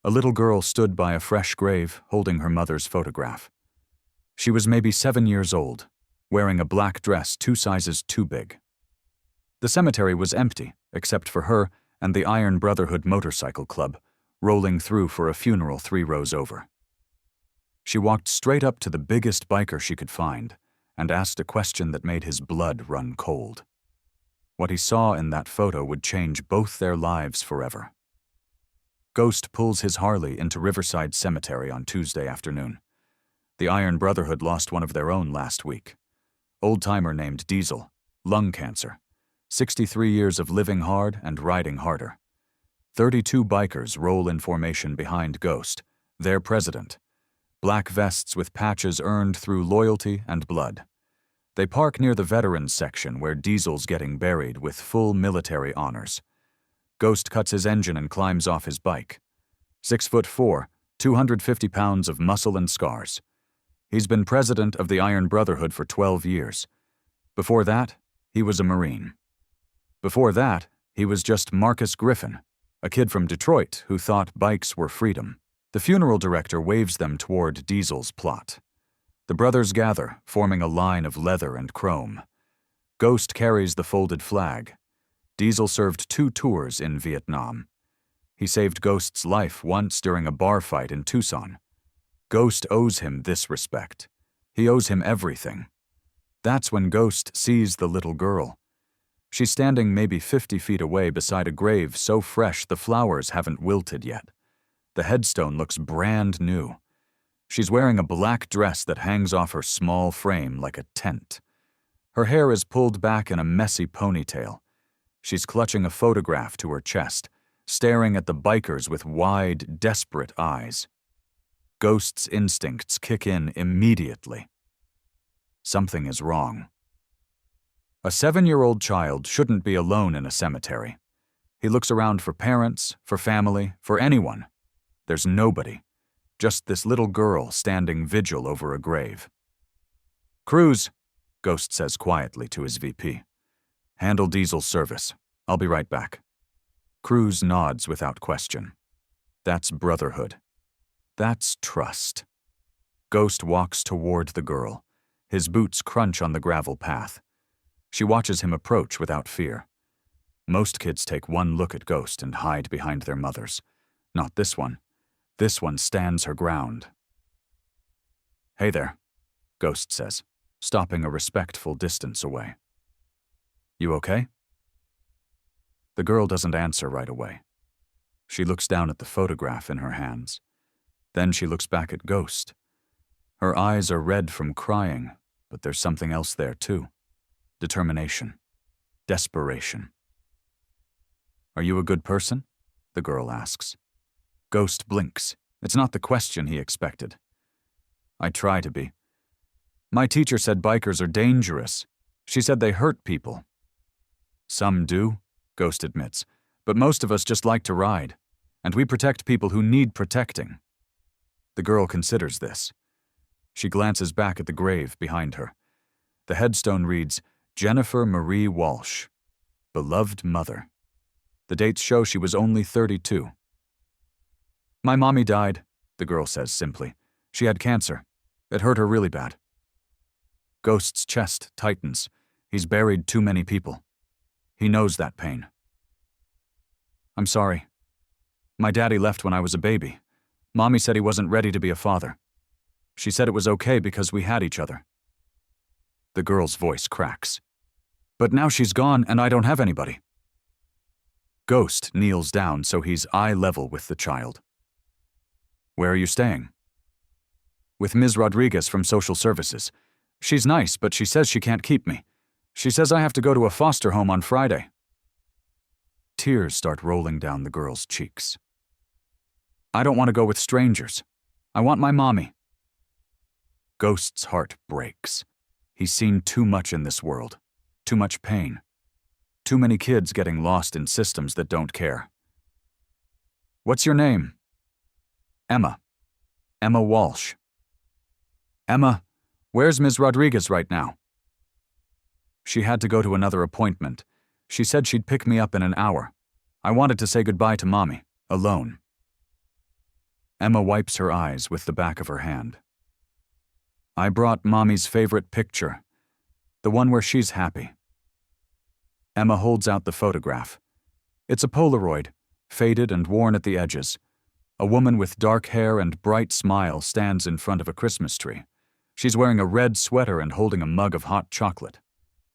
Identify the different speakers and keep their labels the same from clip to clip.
Speaker 1: A little girl stood by a fresh grave, holding her mother's photograph. She was maybe 7 years old, wearing a black dress 2 sizes too big. The cemetery was empty, except for her and the Iron Brotherhood Motorcycle Club, rolling through for a funeral 3 rows over. She walked straight up to the biggest biker she could find and asked a question that made his blood run cold. What he saw in that photo would change both their lives forever. Ghost pulls his Harley into Riverside Cemetery on Tuesday afternoon. The Iron Brotherhood lost one of their own last week. Old-timer named Diesel, lung cancer, 63 years of living hard and riding harder. 32 bikers roll in formation behind Ghost, their president, black vests with patches earned through loyalty and blood. They park near the veterans section where Diesel's getting buried with full military honors. Ghost cuts his engine and climbs off his bike. 6'4", 250 pounds of muscle and scars. He's been president of the Iron Brotherhood for 12 years. Before that, he was a Marine. Before that, he was just Marcus Griffin, a kid from Detroit who thought bikes were freedom. The funeral director waves them toward Diesel's plot. The brothers gather, forming a line of leather and chrome. Ghost carries the folded flag. Diesel served 2 tours in Vietnam. He saved Ghost's life once during a bar fight in Tucson. Ghost owes him this respect. He owes him everything. That's when Ghost sees the little girl. She's standing maybe 50 feet away beside a grave so fresh the flowers haven't wilted yet. The headstone looks brand new. She's wearing a black dress that hangs off her small frame like a tent. Her hair is pulled back in a messy ponytail. She's clutching a photograph to her chest, staring at the bikers with wide, desperate eyes. Ghost's instincts kick in immediately. Something is wrong. A 7-year-old child shouldn't be alone in a cemetery. He looks around for parents, for family, for anyone. There's nobody. Just this little girl standing vigil over a grave. "Cruz," Ghost says quietly to his VP. "Handle Diesel's service. I'll be right back." Cruz nods without question. That's brotherhood. That's trust. Ghost walks toward the girl. His boots crunch on the gravel path. She watches him approach without fear. Most kids take one look at Ghost and hide behind their mothers. Not this one. This one stands her ground. "Hey there," Ghost says, stopping a respectful distance away. "You okay?" The girl doesn't answer right away. She looks down at the photograph in her hands. Then she looks back at Ghost. Her eyes are red from crying, but there's something else there too. Determination. Desperation. "Are you a good person?" the girl asks. Ghost blinks. It's not the question he expected. "I try to be. My teacher said bikers are dangerous. She said they hurt people." "Some do," Ghost admits, "but most of us just like to ride, and we protect people who need protecting." The girl considers this. She glances back at the grave behind her. The headstone reads, "Jennifer Marie Walsh, beloved mother." The dates show she was only 32. "My mommy died," the girl says simply. "She had cancer. It hurt her really bad." Ghost's chest tightens. He's buried too many people. He knows that pain. "I'm sorry. My daddy left when I was a baby. Mommy said he wasn't ready to be a father. She said it was okay because we had each other." The girl's voice cracks. "But now she's gone and I don't have anybody." Ghost kneels down so he's eye level with the child. "Where are you staying?" "With Ms. Rodriguez from Social Services. She's nice, but she says she can't keep me. She says I have to go to a foster home on Friday." Tears start rolling down the girl's cheeks. "I don't want to go with strangers. I want my mommy." Ghost's heart breaks. He's seen too much in this world. Too much pain. Too many kids getting lost in systems that don't care. "What's your name?" "Emma. Emma Walsh." "Emma, where's Ms. Rodriguez right now?" "She had to go to another appointment. She said she'd pick me up in an hour. I wanted to say goodbye to Mommy, alone." Emma wipes her eyes with the back of her hand. I brought Mommy's favorite picture, the one where she's happy. Emma holds out the photograph. It's a Polaroid, faded and worn at the edges. A woman with dark hair and bright smile stands in front of a Christmas tree. She's wearing a red sweater and holding a mug of hot chocolate.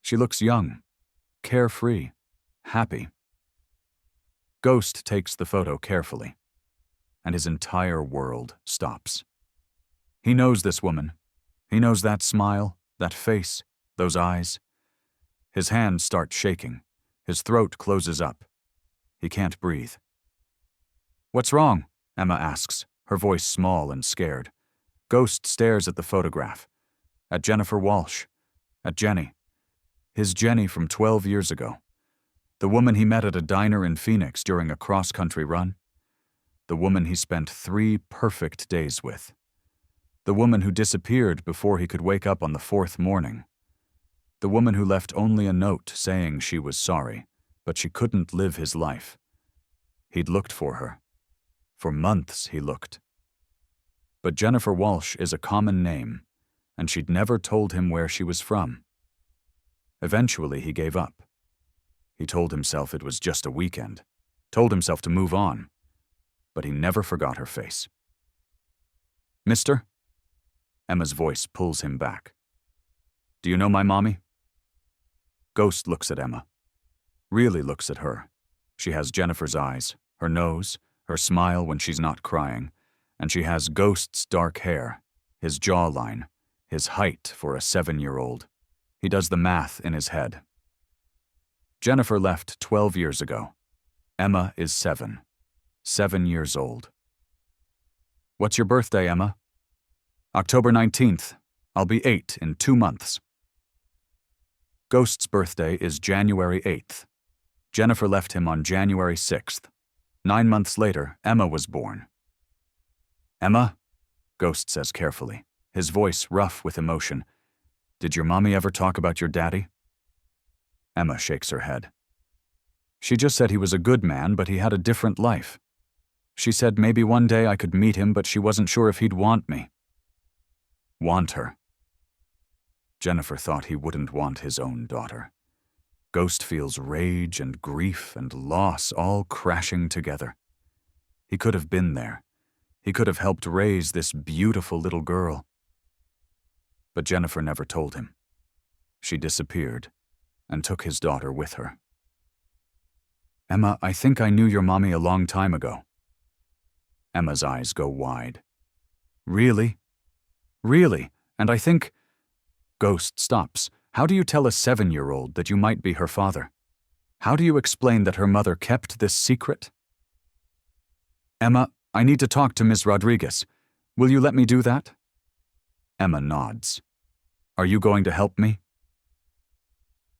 Speaker 1: She looks young, carefree, happy. Ghost takes the photo carefully, and his entire world stops. He knows this woman. He knows that smile, that face, those eyes. His hands start shaking. His throat closes up. He can't breathe. What's wrong? Emma asks, her voice small and scared. Ghost stares at the photograph, at Jennifer Walsh, at Jenny. His Jenny from 12 years ago. The woman he met at a diner in Phoenix during a cross-country run. The woman he spent 3 perfect days with. The woman who disappeared before he could wake up on the 4th morning. The woman who left only a note saying she was sorry, but she couldn't live his life. He'd looked for her. For months he looked. But Jennifer Walsh is a common name, and she'd never told him where she was from. Eventually he gave up. He told himself it was just a weekend, told himself to move on, but he never forgot her face. Mister? Emma's voice pulls him back. Do you know my mommy? Ghost looks at Emma. Really looks at her. She has Jennifer's eyes, her nose, her smile when she's not crying, and she has Ghost's dark hair, his jawline, his height for a 7-year-old. He does the math in his head. Jennifer left 12 years ago. Emma is 7. 7 years old. What's your birthday, Emma? October 19th. I'll be 8 in 2 months. Ghost's birthday is January 8th. Jennifer left him on January 6th. 9 months later, Emma was born. Emma? Ghost says carefully, his voice rough with emotion. Did your mommy ever talk about your daddy? Emma shakes her head. She just said he was a good man, but he had a different life. She said maybe one day I could meet him, but she wasn't sure if he'd want me. Want her? Jennifer thought he wouldn't want his own daughter. Ghost feels rage and grief and loss all crashing together. He could have been there. He could have helped raise this beautiful little girl. But Jennifer never told him. She disappeared and took his daughter with her. Emma, I think I knew your mommy a long time ago. Emma's eyes go wide. Really? Really? And I think... Ghost stops. How do you tell a 7-year-old that you might be her father? How do you explain that her mother kept this secret? Emma, I need to talk to Ms. Rodriguez. Will you let me do that? Emma nods. Are you going to help me?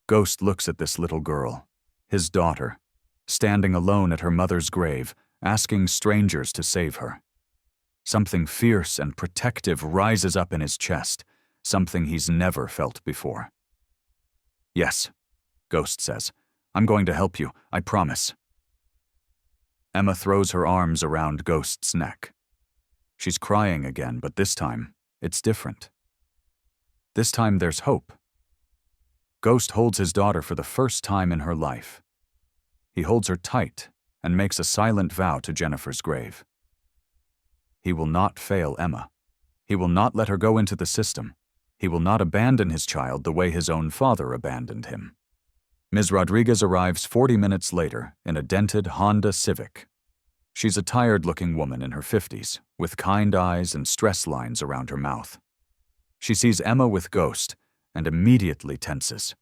Speaker 1: Ghost looks at this little girl, his daughter, standing alone at her mother's grave, asking strangers to save her. Something fierce and protective rises up in his chest, something he's never felt before. Yes, Ghost says. I'm going to help you, I promise. Emma throws her arms around Ghost's neck. She's crying again, but this time, it's different. This time there's hope. Ghost holds his daughter for the first time in her life. He holds her tight and makes a silent vow to Jennifer's grave. He will not fail Emma. He will not let her go into the system. He will not abandon his child the way his own father abandoned him. Ms. Rodriguez arrives 40 minutes later in a dented Honda Civic. She's a tired-looking woman in her 50s, with kind eyes and stress lines around her mouth. She sees Emma with Ghost and immediately tenses.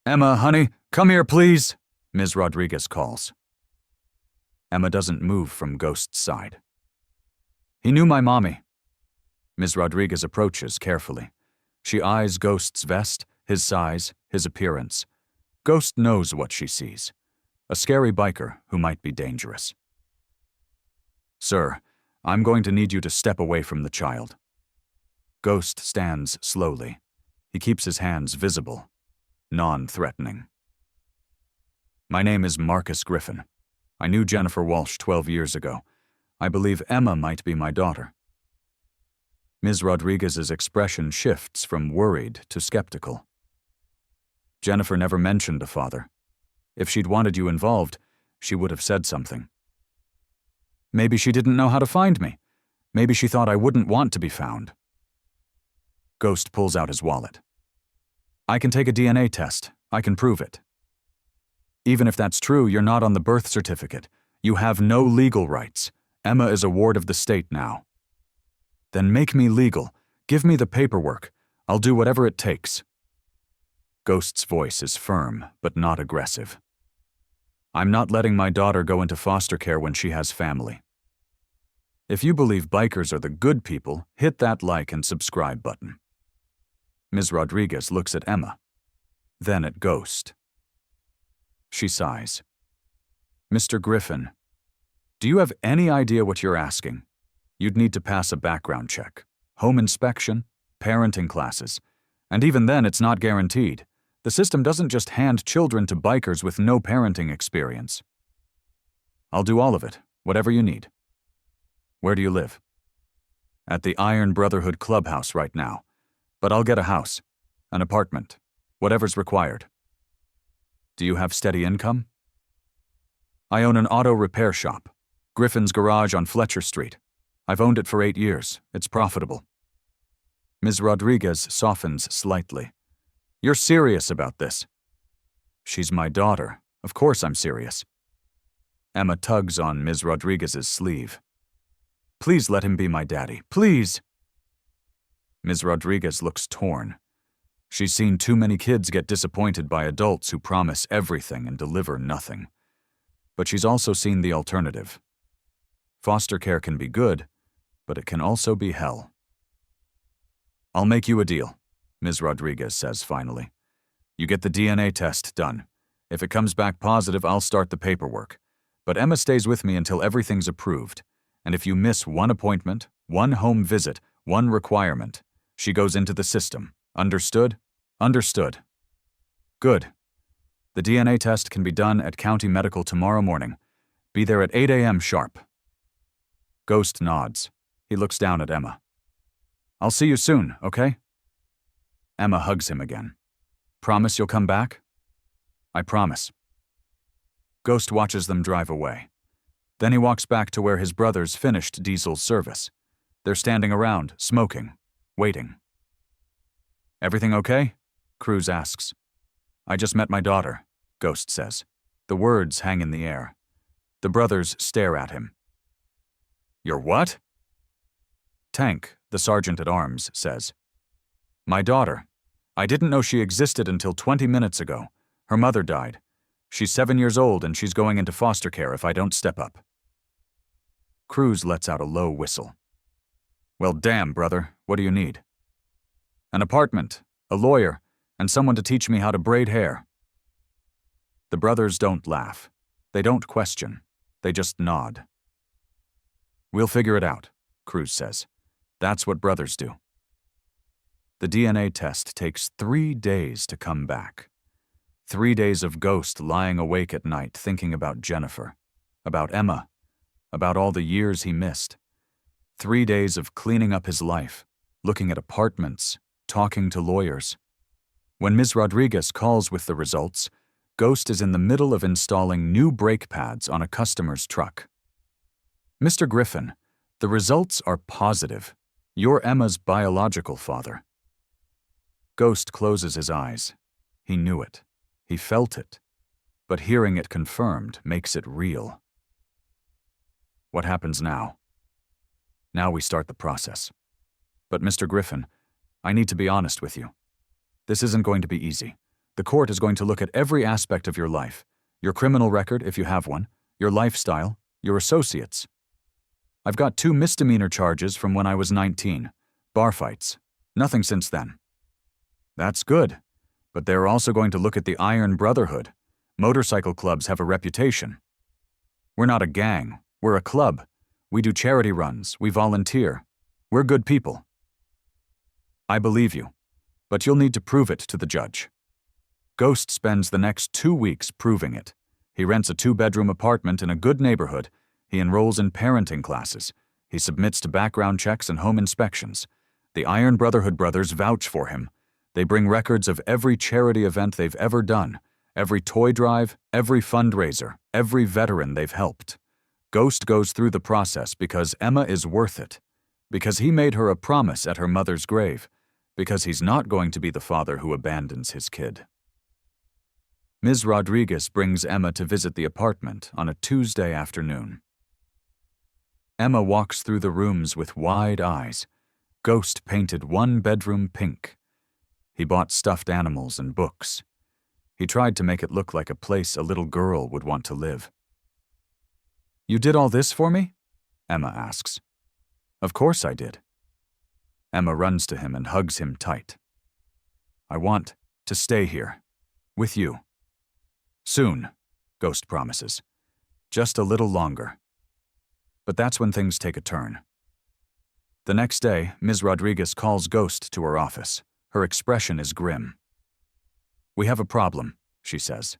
Speaker 1: Emma, honey, come here, please, Ms. Rodriguez calls. Emma doesn't move from Ghost's side. He knew my mommy. Ms. Rodriguez approaches carefully. She eyes Ghost's vest, his size, his appearance. Ghost knows what she sees. A scary biker who might be dangerous. Sir, I'm going to need you to step away from the child. Ghost stands slowly. He keeps his hands visible, non-threatening. My name is Marcus Griffin. I knew Jennifer Walsh 12 years ago. I believe Emma might be my daughter. Ms. Rodriguez's expression shifts from worried to skeptical. Jennifer never mentioned a father. If she'd wanted you involved, she would have said something. Maybe she didn't know how to find me. Maybe she thought I wouldn't want to be found. Ghost pulls out his wallet. I can take a DNA test. I can prove it. Even if that's true, you're not on the birth certificate. You have no legal rights. Emma is a ward of the state now. Then make me legal. Give me the paperwork. I'll do whatever it takes. Ghost's voice is firm, but not aggressive. I'm not letting my daughter go into foster care when she has family. If you believe bikers are the good people, hit that like and subscribe button. Ms. Rodriguez looks at Emma, then at Ghost. She sighs. Mr. Griffin, do you have any idea what you're asking? You'd need to pass a background check, home inspection, parenting classes, and even then it's not guaranteed. The system doesn't just hand children to bikers with no parenting experience. I'll do all of it, whatever you need. Where do you live? At the Iron Brotherhood Clubhouse right now, but I'll get a house, an apartment, whatever's required. Do you have steady income? I own an auto repair shop, Griffin's Garage on Fletcher Street. I've owned it for 8 years. It's profitable. Ms. Rodriguez softens slightly. You're serious about this? She's my daughter. Of course I'm serious. Emma tugs on Ms. Rodriguez's sleeve. Please let him be my daddy. Please. Ms. Rodriguez looks torn. She's seen too many kids get disappointed by adults who promise everything and deliver nothing. But she's also seen the alternative. Foster care can be good, but it can also be hell. I'll make you a deal, Ms. Rodriguez says finally. You get the DNA test done. If it comes back positive, I'll start the paperwork. But Emma stays with me until everything's approved. And if you miss one appointment, one home visit, one requirement, she goes into the system. Understood? Understood. Good. The DNA test can be done at County Medical tomorrow morning. Be there at 8 a.m. sharp. Ghost nods. He looks down at Emma. I'll see you soon, okay? Emma hugs him again. Promise you'll come back? I promise. Ghost watches them drive away. Then he walks back to where his brothers finished Diesel's service. They're standing around, smoking, waiting. Everything okay? Cruz asks. I just met my daughter, Ghost says. The words hang in the air. The brothers stare at him. Your what? Tank, the sergeant-at-arms, says. My daughter. I didn't know she existed until 20 minutes ago. Her mother died. She's 7 years old and she's going into foster care if I don't step up. Cruz lets out a low whistle. Well, damn, brother, what do you need? An apartment, a lawyer, and someone to teach me how to braid hair. The brothers don't laugh. They don't question. They just nod. We'll figure it out, Cruz says. That's what brothers do. The DNA test takes 3 days to come back. 3 days of Ghost lying awake at night thinking about Jennifer, about Emma, about all the years he missed. 3 days of cleaning up his life, looking at apartments, talking to lawyers. When Ms. Rodriguez calls with the results, Ghost is in the middle of installing new brake pads on a customer's truck. Mr. Griffin, the results are positive. You're Emma's biological father. Ghost closes his eyes. He knew it. He felt it. But hearing it confirmed makes it real. What happens now? Now we start the process. But Mr. Griffin, I need to be honest with you. This isn't going to be easy. The court is going to look at every aspect of your life, your criminal record if you have one, your lifestyle, your associates. I've got 2 misdemeanor charges from when I was 19, bar fights, nothing since then. That's good, but they're also going to look at the Iron Brotherhood. Motorcycle clubs have a reputation. We're not a gang, we're a club. We do charity runs, we volunteer. We're good people. I believe you, but you'll need to prove it to the judge. Ghost spends the next 2 weeks proving it. He rents a 2-bedroom apartment in a good neighborhood. He enrolls in parenting classes. He submits to background checks and home inspections. The Iron Brotherhood brothers vouch for him. They bring records of every charity event they've ever done, every toy drive, every fundraiser, every veteran they've helped. Ghost goes through the process because Emma is worth it, because he made her a promise at her mother's grave, because he's not going to be the father who abandons his kid. Ms. Rodriguez brings Emma to visit the apartment on a Tuesday afternoon. Emma walks through the rooms with wide eyes. Ghost painted one bedroom pink. He bought stuffed animals and books. He tried to make it look like a place a little girl would want to live. "You did all this for me?" Emma asks. "Of course I did." Emma runs to him and hugs him tight. "I want to stay here, with you. Soon," Ghost promises. "Just a little longer." But that's when things take a turn. The next day, Ms. Rodriguez calls Ghost to her office. Her expression is grim. "We have a problem," she says.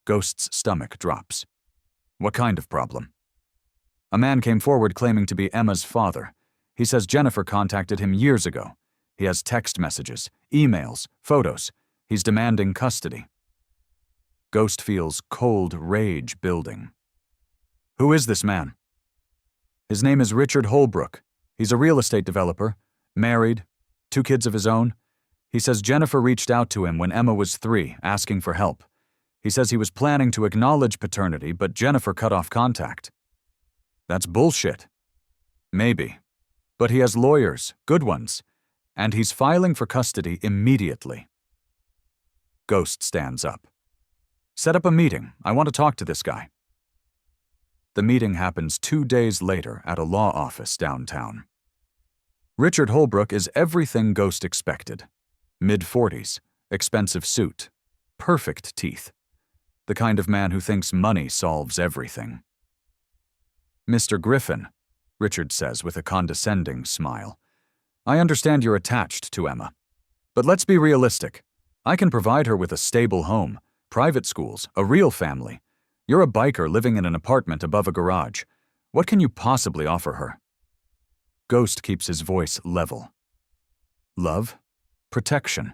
Speaker 1: Ghost's stomach drops. "What kind of problem?" "A man came forward claiming to be Emma's father. He says Jennifer contacted him years ago. He has text messages, emails, photos. He's demanding custody." Ghost feels cold rage building. "Who is this man?" "His name is Richard Holbrook. He's a real estate developer, married, 2 kids of his own. He says Jennifer reached out to him when Emma was 3, asking for help. He says he was planning to acknowledge paternity, but Jennifer cut off contact." "That's bullshit." "Maybe. But he has lawyers, good ones, and he's filing for custody immediately." Ghost stands up. "Set up a meeting. I want to talk to this guy." The meeting happens 2 days later at a law office downtown. Richard Holbrook is everything Ghost expected. Mid-40s, expensive suit, perfect teeth. The kind of man who thinks money solves everything. "Mr. Griffin," Richard says with a condescending smile, "I understand you're attached to Emma. But let's be realistic. I can provide her with a stable home, private schools, a real family. You're a biker living in an apartment above a garage. What can you possibly offer her?" Ghost keeps his voice level. "Love? Protection.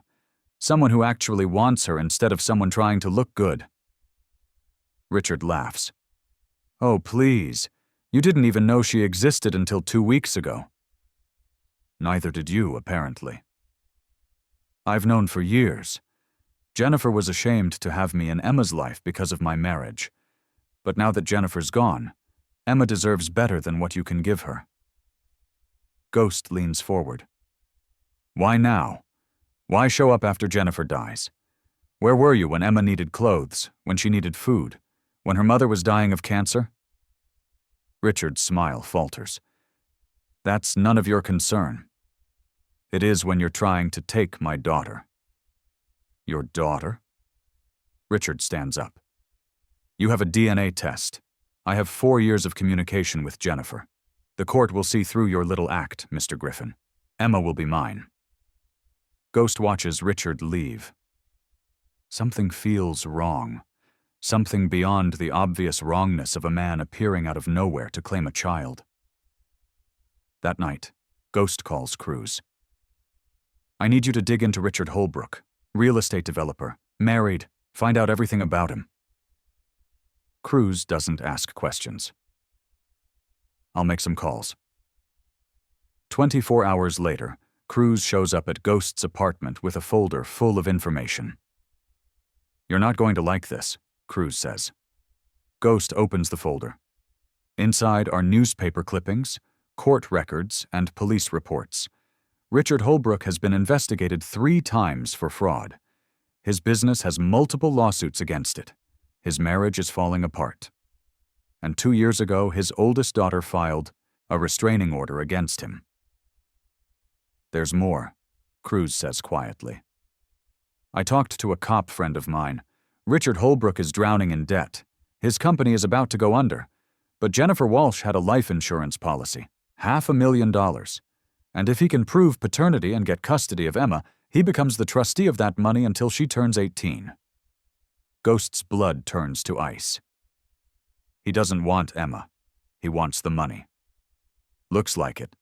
Speaker 1: Someone who actually wants her instead of someone trying to look good." Richard laughs. "Oh, please. You didn't even know she existed until 2 weeks ago." "Neither did you, apparently." "I've known for years. Jennifer was ashamed to have me in Emma's life because of my marriage. But now that Jennifer's gone, Emma deserves better than what you can give her." Ghost leans forward. "Why now? Why show up after Jennifer dies? Where were you when Emma needed clothes, when she needed food, when her mother was dying of cancer?" Richard's smile falters. "That's none of your concern. It is when you're trying to take my daughter." "Your daughter?" Richard stands up. "You have a DNA test. I have 4 years of communication with Jennifer. The court will see through your little act, Mr. Griffin. Emma will be mine." Ghost watches Richard leave. Something feels wrong. Something beyond the obvious wrongness of a man appearing out of nowhere to claim a child. That night, Ghost calls Cruz. "I need you to dig into Richard Holbrook, real estate developer, married, find out everything about him." Cruz doesn't ask questions. "I'll make some calls." 24 hours later, Cruz shows up at Ghost's apartment with a folder full of information. "You're not going to like this," Cruz says. Ghost opens the folder. Inside are newspaper clippings, court records, and police reports. Richard Holbrook has been investigated 3 times for fraud. His business has multiple lawsuits against it. His marriage is falling apart. And 2 years ago, his oldest daughter filed a restraining order against him. "There's more," Cruz says quietly. "I talked to a cop friend of mine. Richard Holbrook is drowning in debt. His company is about to go under. But Jennifer Walsh had a life insurance policy, $500,000. And if he can prove paternity and get custody of Emma, he becomes the trustee of that money until she turns 18. Ghost's blood turns to ice. He doesn't want Emma. He wants the money. Looks like it.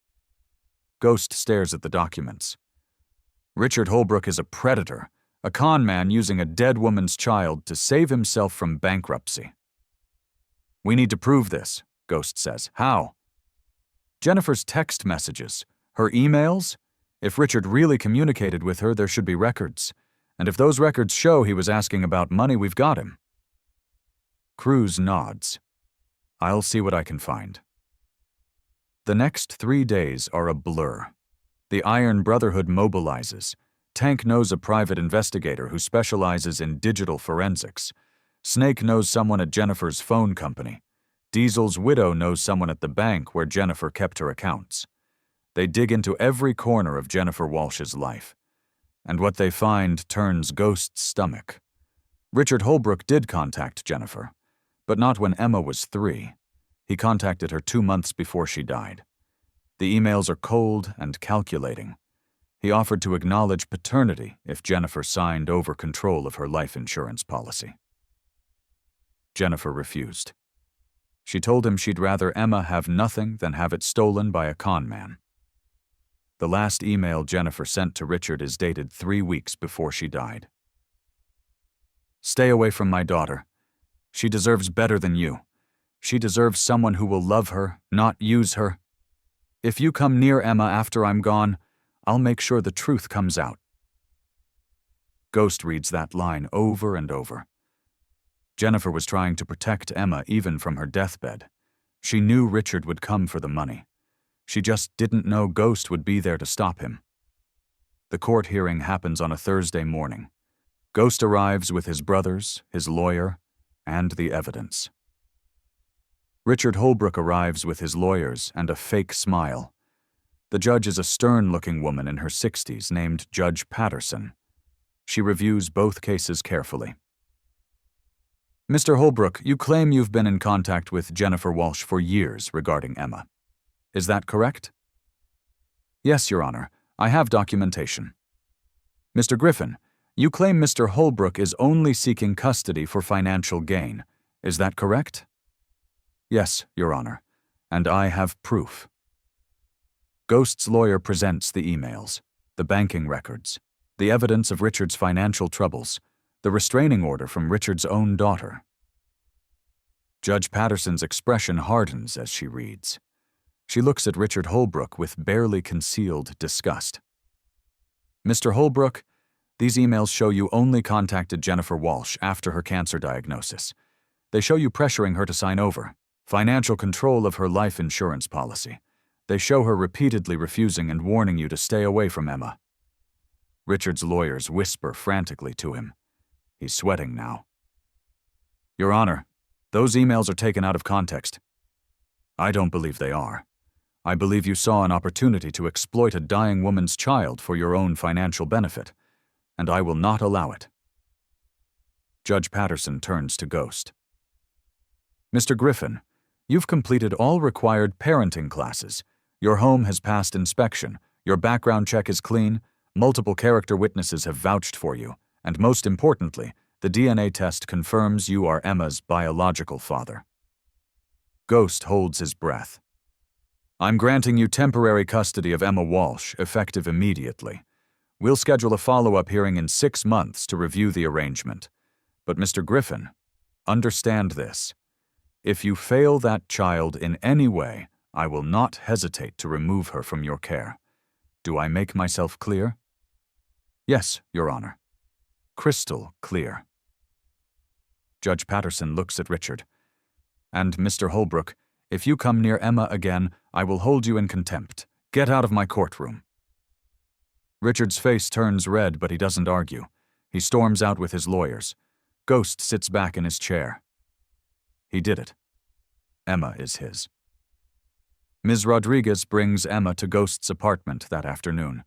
Speaker 1: Ghost stares at the documents. Richard Holbrook is a predator, a con man using a dead woman's child to save himself from bankruptcy. We need to prove this, Ghost says. How? Jennifer's text messages, her emails. If Richard really communicated with her, there should be records. And if those records show he was asking about money, we've got him. Cruz nods. I'll see what I can find. The next 3 days are a blur. The Iron Brotherhood mobilizes. Tank knows a private investigator who specializes in digital forensics. Snake knows someone at Jennifer's phone company. Diesel's widow knows someone at the bank where Jennifer kept her accounts. They dig into every corner of Jennifer Walsh's life. And what they find turns Ghost's stomach. Richard Holbrook did contact Jennifer, but not when Emma was 3. He contacted her 2 months before she died. The emails are cold and calculating. He offered to acknowledge paternity if Jennifer signed over control of her life insurance policy. Jennifer refused. She told him she'd rather Emma have nothing than have it stolen by a con man. The last email Jennifer sent to Richard is dated 3 weeks before she died. Stay away from my daughter. She deserves better than you. She deserves someone who will love her, not use her. If you come near Emma after I'm gone, I'll make sure the truth comes out. Ghost reads that line over and over. Jennifer was trying to protect Emma even from her deathbed. She knew Richard would come for the money. She just didn't know Ghost would be there to stop him. The court hearing happens on a Thursday morning. Ghost arrives with his brothers, his lawyer, and the evidence. Richard Holbrook arrives with his lawyers and a fake smile. The judge is a stern-looking woman in her 60s named Judge Patterson. She reviews both cases carefully. Mr. Holbrook, you claim you've been in contact with Jennifer Walsh for years regarding Emma. Is that correct? Yes, Your Honor. I have documentation. Mr. Griffin, you claim Mr. Holbrook is only seeking custody for financial gain. Is that correct? Yes, Your Honor, and I have proof. Ghost's lawyer presents the emails, the banking records, the evidence of Richard's financial troubles, the restraining order from Richard's own daughter. Judge Patterson's expression hardens as she reads. She looks at Richard Holbrook with barely concealed disgust. Mr. Holbrook, these emails show you only contacted Jennifer Walsh after her cancer diagnosis. They show you pressuring her to sign over. Financial control of her life insurance policy. They show her repeatedly refusing and warning you to stay away from Emma. Richard's lawyers whisper frantically to him. He's sweating now. Your Honor, those emails are taken out of context. I don't believe they are. I believe you saw an opportunity to exploit a dying woman's child for your own financial benefit, and I will not allow it. Judge Patterson turns to Ghost. Mr. Griffin, you've completed all required parenting classes. Your home has passed inspection. Your background check is clean. Multiple character witnesses have vouched for you. And most importantly, the DNA test confirms you are Emma's biological father. Ghost holds his breath. I'm granting you temporary custody of Emma Walsh, effective immediately. We'll schedule a follow-up hearing in 6 months to review the arrangement. But Mr. Griffin, understand this. If you fail that child in any way, I will not hesitate to remove her from your care. Do I make myself clear? Yes, Your Honor. Crystal clear. Judge Patterson looks at Richard. And Mr. Holbrook, if you come near Emma again, I will hold you in contempt. Get out of my courtroom. Richard's face turns red, but he doesn't argue. He storms out with his lawyers. Ghost sits back in his chair. He did it. Emma is his. Ms. Rodriguez brings Emma to Ghost's apartment that afternoon.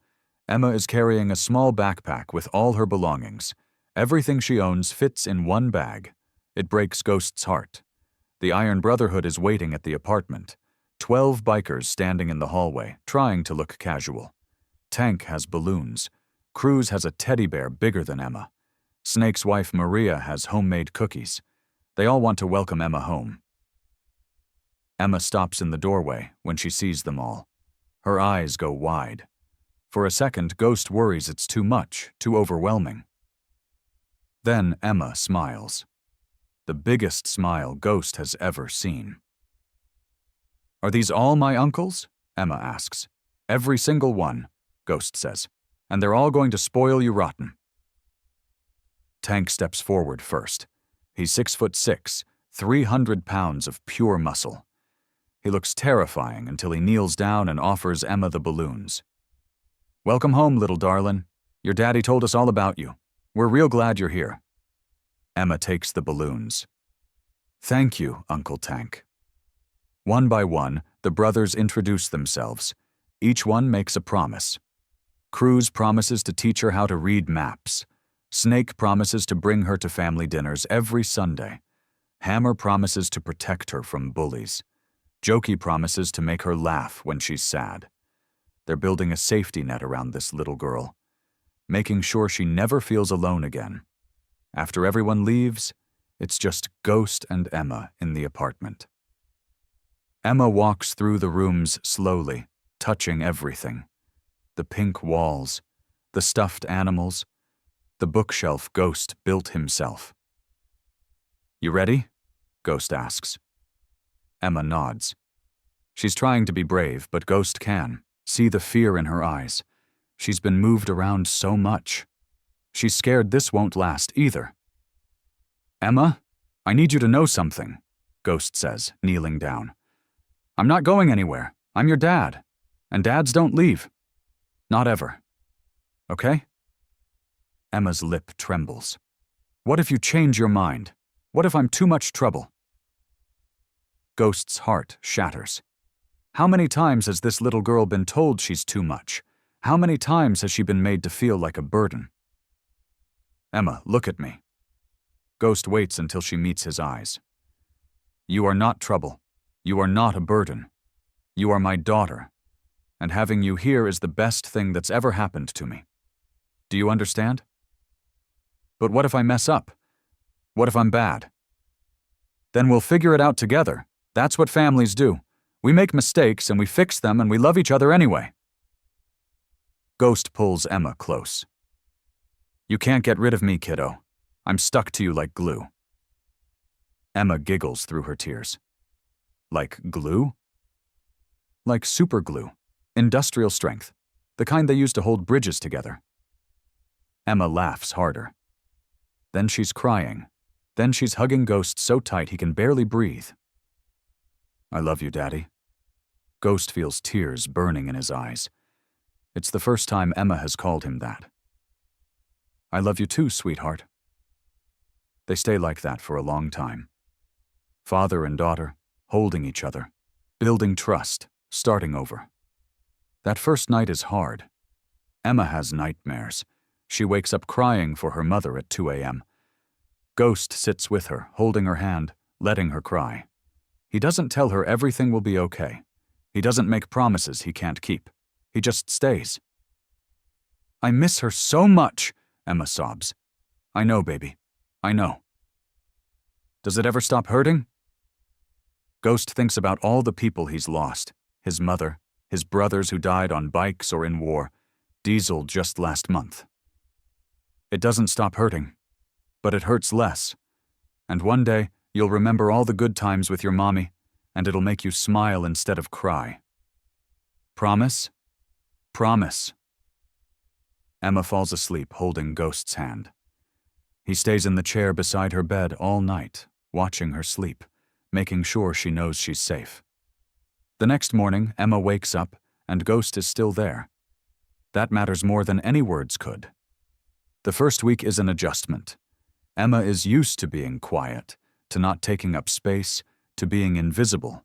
Speaker 1: Emma is carrying a small backpack with all her belongings. Everything she owns fits in one bag. It breaks Ghost's heart. The Iron Brotherhood is waiting at the apartment. 12 bikers standing in the hallway, trying to look casual. Tank has balloons. Cruz has a teddy bear bigger than Emma. Snake's wife Maria has homemade cookies. They all want to welcome Emma home. Emma stops in the doorway when she sees them all. Her eyes go wide. For a second, Ghost worries it's too much, too overwhelming. Then Emma smiles. The biggest smile Ghost has ever seen. "Are these all my uncles?" Emma asks. "Every single one," Ghost says. "And they're all going to spoil you rotten." Tank steps forward first. He's 6'6", 300 pounds of pure muscle. He looks terrifying until he kneels down and offers Emma the balloons. "Welcome home, little darlin'. Your daddy told us all about you. We're real glad you're here." Emma takes the balloons. "Thank you, Uncle Tank." One by one, the brothers introduce themselves. Each one makes a promise. Cruz promises to teach her how to read maps. Snake promises to bring her to family dinners every Sunday. Hammer promises to protect her from bullies. Jokey promises to make her laugh when she's sad. They're building a safety net around this little girl, making sure she never feels alone again. After everyone leaves, it's just Ghost and Emma in the apartment. Emma walks through the rooms slowly, touching everything. The pink walls, the stuffed animals, the bookshelf Ghost built himself. "You ready?" Ghost asks. Emma nods. She's trying to be brave, but Ghost can see the fear in her eyes. She's been moved around so much. She's scared this won't last either. "Emma, I need you to know something," Ghost says, kneeling down. "I'm not going anywhere. I'm your dad. And dads don't leave. Not ever. Okay?" Emma's lip trembles. "What if you change your mind? What if I'm too much trouble?" Ghost's heart shatters. How many times has this little girl been told she's too much? How many times has she been made to feel like a burden? "Emma, look at me." Ghost waits until she meets his eyes. "You are not trouble. You are not a burden. You are my daughter, and having you here is the best thing that's ever happened to me. Do you understand? But what if I mess up? What if I'm bad? Then we'll figure it out together. That's what families do. We make mistakes and we fix them and we love each other anyway." Ghost pulls Emma close. "You can't get rid of me, kiddo. I'm stuck to you like glue." Emma giggles through her tears. "Like glue?" "Like super glue. Industrial strength. The kind they use to hold bridges together." Emma laughs harder. Then she's crying. Then she's hugging Ghost so tight he can barely breathe. "I love you, Daddy." Ghost feels tears burning in his eyes. It's the first time Emma has called him that. "I love you too, sweetheart." They stay like that for a long time. Father and daughter, holding each other, building trust, starting over. That first night is hard. Emma has nightmares. She wakes up crying for her mother at 2 a.m. Ghost sits with her, holding her hand, letting her cry. He doesn't tell her everything will be okay. He doesn't make promises he can't keep. He just stays. "I miss her so much," Emma sobs. "I know, baby. I know." Does it ever stop hurting? Ghost thinks about all the people he's lost. His mother, his brothers who died on bikes or in war, Diesel just last month. It doesn't stop hurting, but it hurts less. And one day, you'll remember all the good times with your mommy, and it'll make you smile instead of cry. Promise? Promise. Emma falls asleep holding Ghost's hand. He stays in the chair beside her bed all night, watching her sleep, making sure she knows she's safe. The next morning, Emma wakes up, and Ghost is still there. That matters more than any words could. The first week is an adjustment. Emma is used to being quiet, to not taking up space, to being invisible.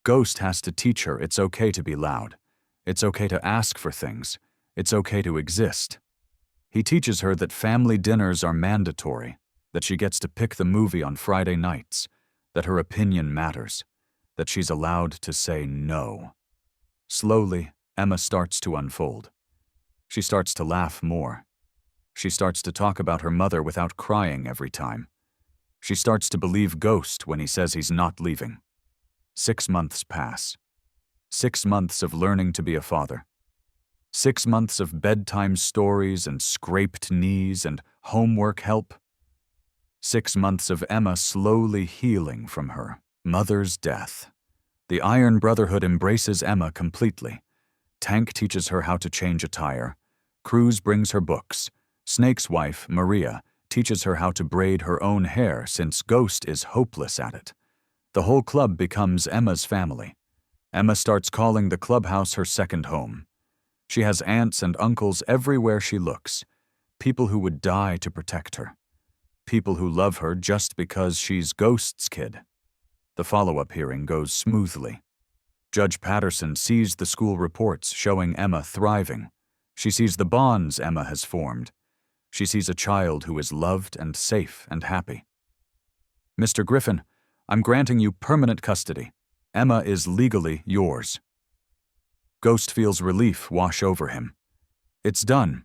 Speaker 1: Ghost has to teach her it's okay to be loud. It's okay to ask for things. It's okay to exist. He teaches her that family dinners are mandatory, that she gets to pick the movie on Friday nights, that her opinion matters, that she's allowed to say no. Slowly, Emma starts to unfold. She starts to laugh more. She starts to talk about her mother without crying every time. She starts to believe Ghost when he says he's not leaving. 6 months pass. 6 months of learning to be a father. 6 months of bedtime stories and scraped knees and homework help. 6 months of Emma slowly healing from her mother's death. The Iron Brotherhood embraces Emma completely. Tank teaches her how to change a tire. Cruz brings her books. Snake's wife, Maria, teaches her how to braid her own hair since Ghost is hopeless at it. The whole club becomes Emma's family. Emma starts calling the clubhouse her second home. She has aunts and uncles everywhere she looks, people who would die to protect her, people who love her just because she's Ghost's kid. The follow-up hearing goes smoothly. Judge Patterson sees the school reports showing Emma thriving. She sees the bonds Emma has formed. She sees a child who is loved and safe and happy. Mr. Griffin, I'm granting you permanent custody. Emma is legally yours. Ghost feels relief wash over him. It's done.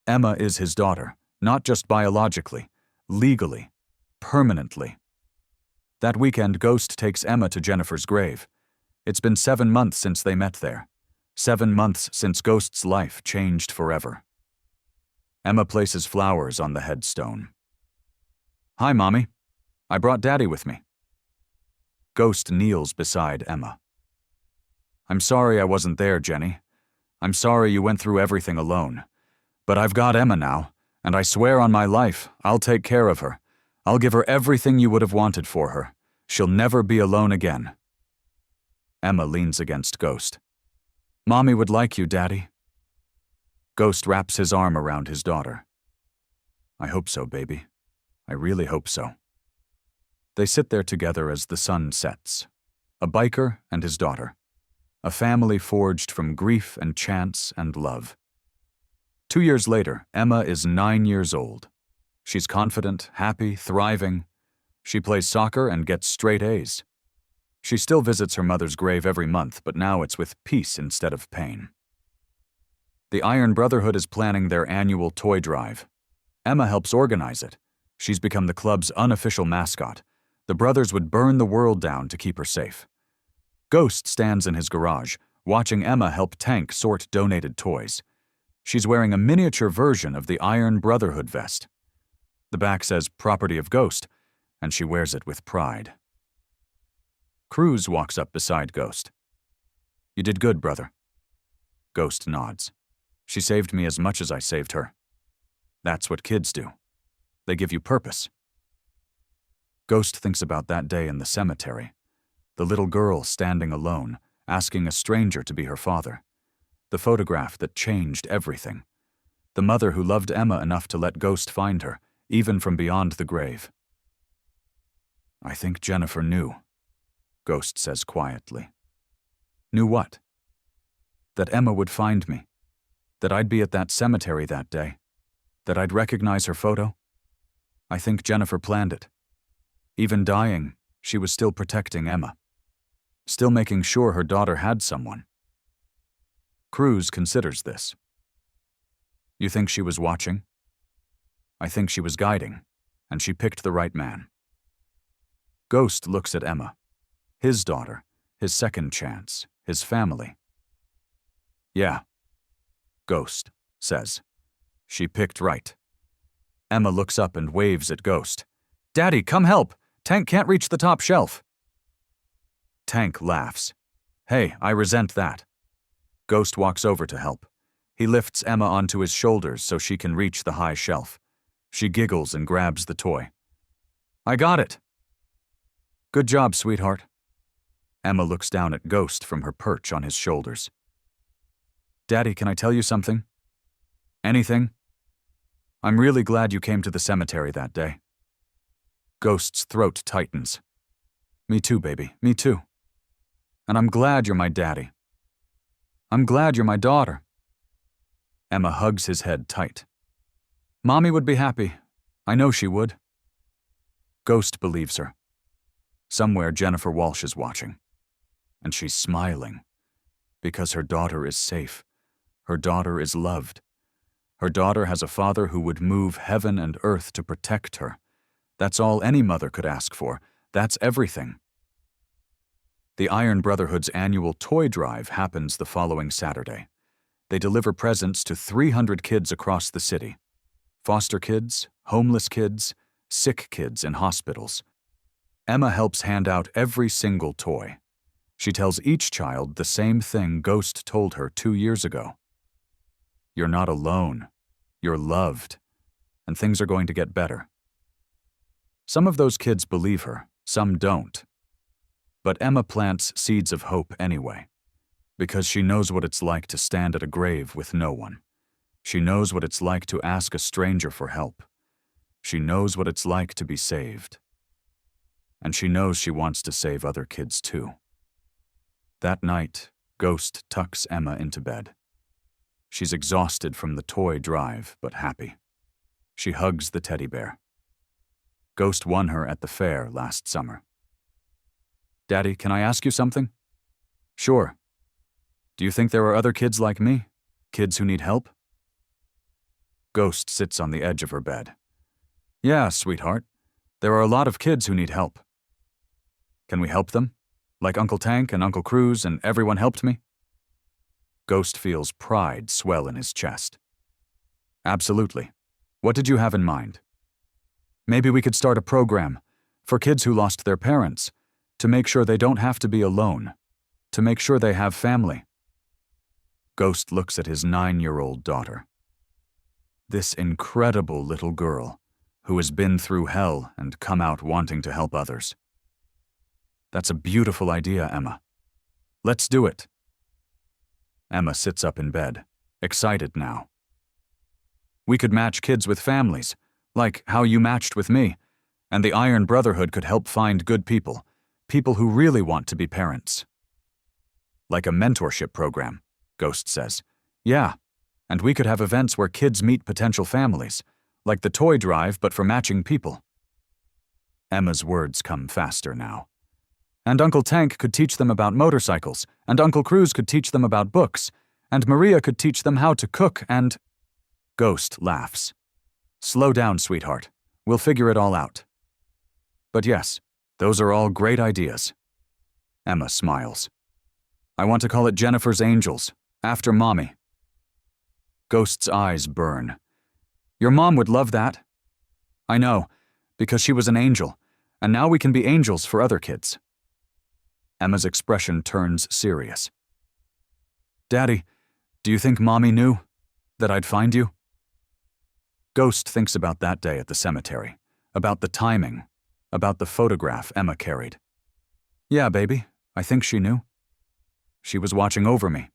Speaker 1: Emma is his daughter, not just biologically, legally, permanently. That weekend, Ghost takes Emma to Jennifer's grave. It's been 7 months since they met there. 7 months since Ghost's life changed forever. Emma places flowers on the headstone. Hi, Mommy. I brought Daddy with me. Ghost kneels beside Emma. I'm sorry I wasn't there, Jenny. I'm sorry you went through everything alone. But I've got Emma now, and I swear on my life, I'll take care of her. I'll give her everything you would have wanted for her. She'll never be alone again. Emma leans against Ghost. Mommy would like you, Daddy. Ghost wraps his arm around his daughter. I hope so, baby. I really hope so. They sit there together as the sun sets. A biker and his daughter. A family forged from grief and chance and love. 2 years later, Emma is 9 years old. She's confident, happy, thriving. She plays soccer and gets straight A's. She still visits her mother's grave every month, but now it's with peace instead of pain. The Iron Brotherhood is planning their annual toy drive. Emma helps organize it. She's become the club's unofficial mascot. The brothers would burn the world down to keep her safe. Ghost stands in his garage, watching Emma help Tank sort donated toys. She's wearing a miniature version of the Iron Brotherhood vest. The back says Property of Ghost, and she wears it with pride. Cruz walks up beside Ghost. You did good, brother. Ghost nods. She saved me as much as I saved her. That's what kids do. They give you purpose. Ghost thinks about that day in the cemetery. The little girl standing alone, asking a stranger to be her father. The photograph that changed everything. The mother who loved Emma enough to let Ghost find her, even from beyond the grave. I think Jennifer knew, Ghost says quietly. Knew what? That Emma would find me. That I'd be at that cemetery that day. That I'd recognize her photo. I think Jennifer planned it. Even dying, she was still protecting Emma. Still making sure her daughter had someone. Cruz considers this. You think she was watching? I think she was guiding, and she picked the right man. Ghost looks at Emma. His daughter, his second chance, his family. Yeah, Ghost says. She picked right. Emma looks up and waves at Ghost. Daddy, come help! Tank can't reach the top shelf. Tank laughs. Hey, I resent that. Ghost walks over to help. He lifts Emma onto his shoulders so she can reach the high shelf. She giggles and grabs the toy. I got it. Good job, sweetheart. Emma looks down at Ghost from her perch on his shoulders. Daddy, can I tell you something? Anything? I'm really glad you came to the cemetery that day. Ghost's throat tightens. Me too, baby, me too. And I'm glad you're my daddy. I'm glad you're my daughter. Emma hugs his head tight. Mommy would be happy. I know she would. Ghost believes her. Somewhere Jennifer Walsh is watching. And she's smiling. Because her daughter is safe. Her daughter is loved. Her daughter has a father who would move heaven and earth to protect her. That's all any mother could ask for. That's everything. The Iron Brotherhood's annual toy drive happens the following Saturday. They deliver presents to 300 kids across the city. Foster kids, homeless kids, sick kids in hospitals. Emma helps hand out every single toy. She tells each child the same thing Ghost told her 2 years ago. You're not alone. You're loved. And things are going to get better. Some of those kids believe her, some don't. But Emma plants seeds of hope anyway, because she knows what it's like to stand at a grave with no one. She knows what it's like to ask a stranger for help. She knows what it's like to be saved. And she knows she wants to save other kids too. That night, Ghost tucks Emma into bed. She's exhausted from the toy drive, but happy. She hugs the teddy bear. Ghost won her at the fair last summer. Daddy, can I ask you something? Sure. Do you think there are other kids like me? Kids who need help? Ghost sits on the edge of her bed. Yeah, sweetheart. There are a lot of kids who need help. Can we help them? Like Uncle Tank and Uncle Cruz and everyone helped me? Ghost feels pride swell in his chest. Absolutely. What did you have in mind? Maybe we could start a program for kids who lost their parents, to make sure they don't have to be alone, to make sure they have family. Ghost looks at his 9-year-old daughter. This incredible little girl who has been through hell and come out wanting to help others. That's a beautiful idea, Emma. Let's do it. Emma sits up in bed, excited now. We could match kids with families, like how you matched with me, and the Iron Brotherhood could help find good people, people who really want to be parents. Like a mentorship program, Ghost says. Yeah, and we could have events where kids meet potential families, like the toy drive but for matching people. Emma's words come faster now. And Uncle Tank could teach them about motorcycles, and Uncle Cruz could teach them about books, and Maria could teach them how to cook and… Ghost laughs. Slow down, sweetheart. We'll figure it all out. But yes, those are all great ideas. Emma smiles. I want to call it Jennifer's Angels, after Mommy. Ghost's eyes burn. Your mom would love that. I know, because she was an angel, and now we can be angels for other kids. Emma's expression turns serious. Daddy, do you think Mommy knew that I'd find you? Ghost thinks about that day at the cemetery, about the timing, about the photograph Emma carried. Yeah, baby, I think she knew. She was watching over me.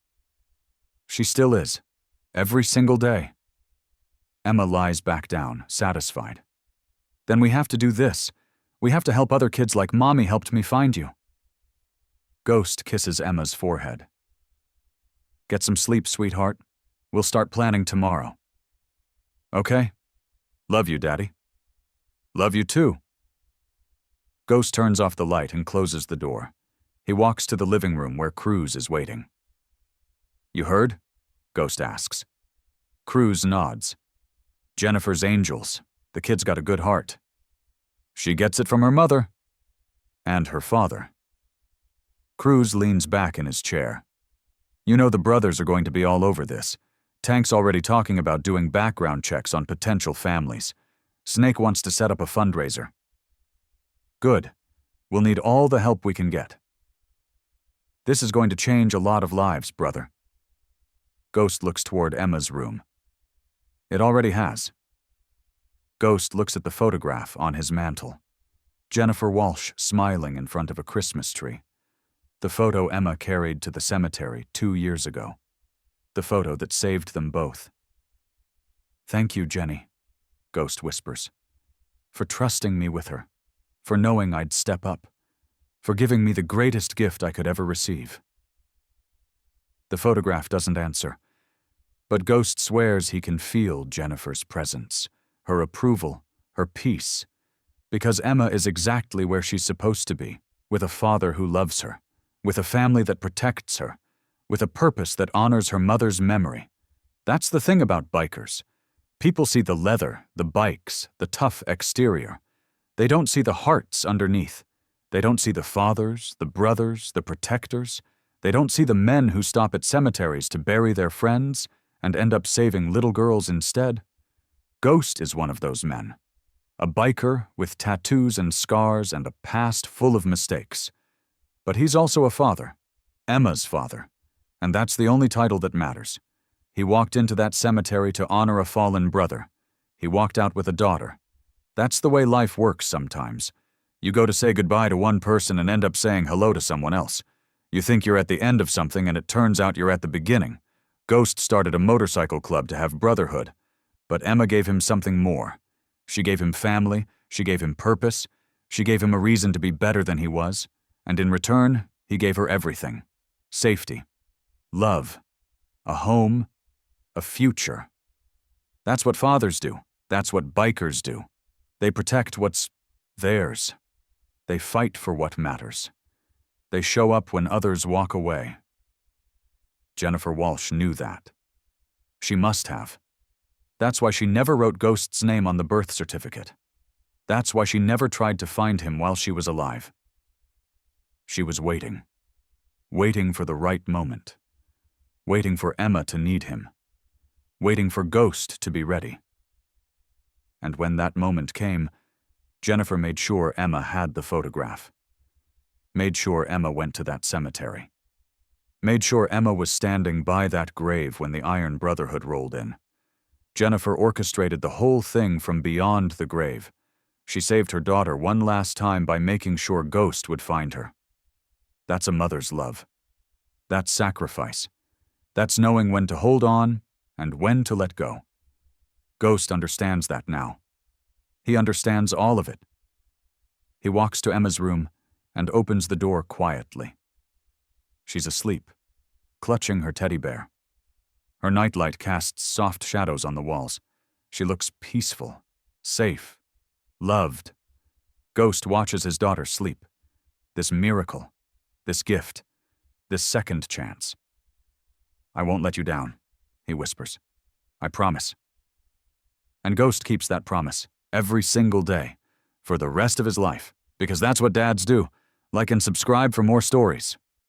Speaker 1: She still is, every single day. Emma lies back down, satisfied. Then we have to do this. We have to help other kids like Mommy helped me find you. Ghost kisses Emma's forehead. Get some sleep, sweetheart. We'll start planning tomorrow. Okay? Love you, Daddy. Love you too. Ghost turns off the light and closes the door. He walks to the living room where Cruz is waiting. You heard? Ghost asks. Cruz nods. Jennifer's Angels. The kid's got a good heart. She gets it from her mother. And her father. Cruz leans back in his chair. You know the brothers are going to be all over this. Tank's already talking about doing background checks on potential families. Snake wants to set up a fundraiser. Good. We'll need all the help we can get. This is going to change a lot of lives, brother. Ghost looks toward Emma's room. It already has. Ghost looks at the photograph on his mantle. Jennifer Walsh smiling in front of a Christmas tree. The photo Emma carried to the cemetery 2 years ago. The photo that saved them both. Thank you, Jenny, Ghost whispers, for trusting me with her, for knowing I'd step up, for giving me the greatest gift I could ever receive. The photograph doesn't answer, but Ghost swears he can feel Jennifer's presence, her approval, her peace, because Emma is exactly where she's supposed to be, with a father who loves her, with a family that protects her, with a purpose that honors her mother's memory. That's the thing about bikers. People see the leather, the bikes, the tough exterior. They don't see the hearts underneath. They don't see the fathers, the brothers, the protectors. They don't see the men who stop at cemeteries to bury their friends and end up saving little girls instead. Ghost is one of those men. A biker with tattoos and scars and a past full of mistakes. But he's also a father, Emma's father, and that's the only title that matters. He walked into that cemetery to honor a fallen brother. He walked out with a daughter. That's the way life works sometimes. You go to say goodbye to one person and end up saying hello to someone else. You think you're at the end of something and it turns out you're at the beginning. Ghost started a motorcycle club to have brotherhood. But Emma gave him something more. She gave him family, she gave him purpose, she gave him a reason to be better than he was, and in return, he gave her everything. Safety, love, a home, a future. That's what fathers do. That's what bikers do. They protect what's theirs. They fight for what matters. They show up when others walk away. Jennifer Walsh knew that. She must have. That's why she never wrote Ghost's name on the birth certificate. That's why she never tried to find him while she was alive. She was waiting. Waiting for the right moment. Waiting for Emma to need him. Waiting for Ghost to be ready. And when that moment came, Jennifer made sure Emma had the photograph. Made sure Emma went to that cemetery. Made sure Emma was standing by that grave when the Iron Brotherhood rolled in. Jennifer orchestrated the whole thing from beyond the grave. She saved her daughter one last time by making sure Ghost would find her. That's a mother's love. That's sacrifice. That's knowing when to hold on and when to let go. Ghost understands that now. He understands all of it. He walks to Emma's room and opens the door quietly. She's asleep, clutching her teddy bear. Her nightlight casts soft shadows on the walls. She looks peaceful, safe, loved. Ghost watches his daughter sleep. This miracle, this gift, this second chance. "I won't let you down," he whispers. "I promise." And Ghost keeps that promise every single day for the rest of his life, because that's what dads do. Like and subscribe for more stories.